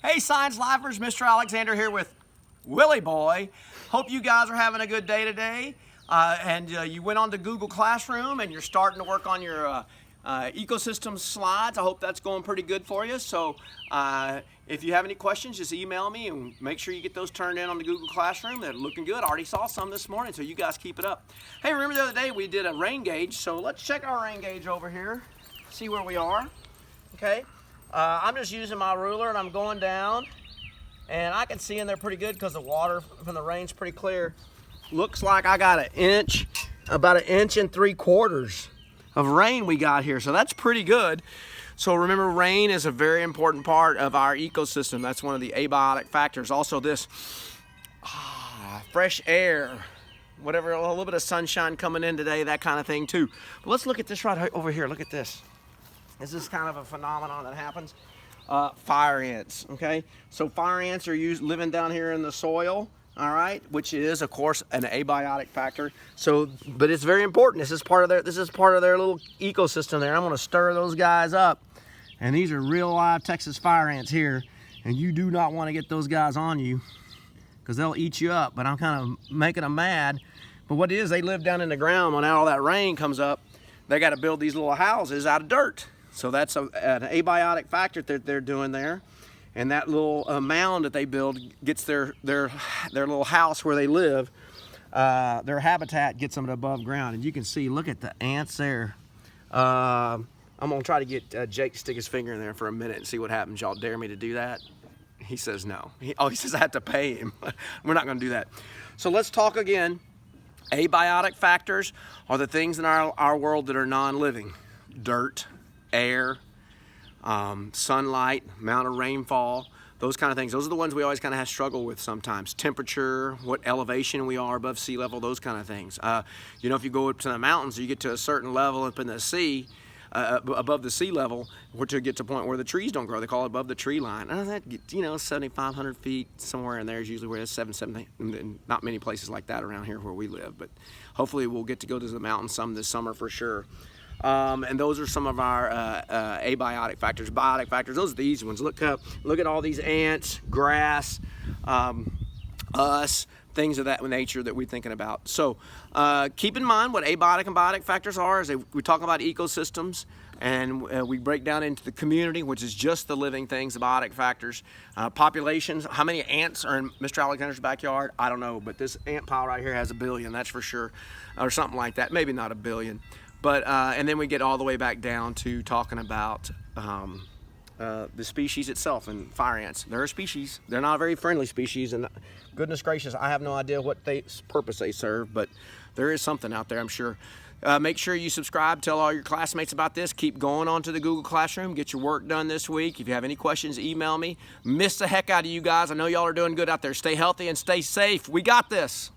Hey Science Lifers, Mr. Alexander here with Willie Boy. Hope you guys are having a good day today. You went on to Google Classroom and you're starting to work on your ecosystem slides. I hope that's going pretty good for you. So if you have any questions, just email me and make sure you get those turned in on the Google Classroom. They're looking good. I already saw some this morning, so you guys keep it up. Hey, remember the other day we did a rain gauge, so let's check our rain gauge over here, see where we are. Okay, I'm just using my ruler and I'm going down, and I can see in there pretty good because the water from the rain's pretty clear. Looks like I got an inch, about 1.75 inches of rain we got here, so that's pretty good. So remember, rain is a very important part of our ecosystem. That's one of the abiotic factors. Also this fresh air, whatever, a little bit of sunshine coming in today, that kind of thing too. But let's look at this right over here. Look at this. This is kind of a phenomenon that happens. Fire ants, okay? So fire ants are living down here in the soil, all right, which is, of course, an abiotic factor. So, but it's very important. This is part of their little ecosystem there. I'm going to stir those guys up, and these are real live Texas fire ants here, and you do not want to get those guys on you because they'll eat you up. But I'm kind of making them mad. But what it is, they live down in the ground. When all that rain comes up, they got to build these little houses out of dirt. So that's an abiotic factor that they're doing there. And that little mound that they build gets their little house where they live, their habitat gets them above ground. And you can see, look at the ants there. I'm gonna try to get Jake to stick his finger in there for a minute and see what happens. Y'all dare me to do that? He says no. He says I have to pay him. We're not gonna do that. So let's talk again. Abiotic factors are the things in our world that are non-living. Dirt, air, sunlight, amount of rainfall, those kind of things. Those are the ones we always kind of have struggle with sometimes. Temperature, what elevation we are above sea level, those kind of things. You know, if you go up to the mountains, you get to a certain level up in the sea, above the sea level, or to get to a point where the trees don't grow. They call it above the tree line. You know, 7,500 feet, somewhere in there is usually where it's 770. Not many places like that around here where we live, but hopefully we'll get to go to the mountains some this summer for sure. And those are some of our abiotic factors. Biotic factors, those are the easy ones. Look at all these ants, grass, us, things of that nature that we're thinking about. So keep in mind what abiotic and biotic factors are. We talk about ecosystems, and we break down into the community, which is just the living things, the biotic factors. Populations, how many ants are in Mr. Alexander's backyard? I don't know, but this ant pile right here has 1 billion, that's for sure, or something like that. Maybe not 1 billion. But, and then we get all the way back down to talking about the species itself and fire ants. They're a species. They're not a very friendly species, and goodness gracious, I have no idea what purpose they serve, but there is something out there, I'm sure. Make sure you subscribe, tell all your classmates about this. Keep going on to the Google Classroom. Get your work done this week. If you have any questions, email me. Miss the heck out of you guys. I know y'all are doing good out there. Stay healthy and stay safe. We got this.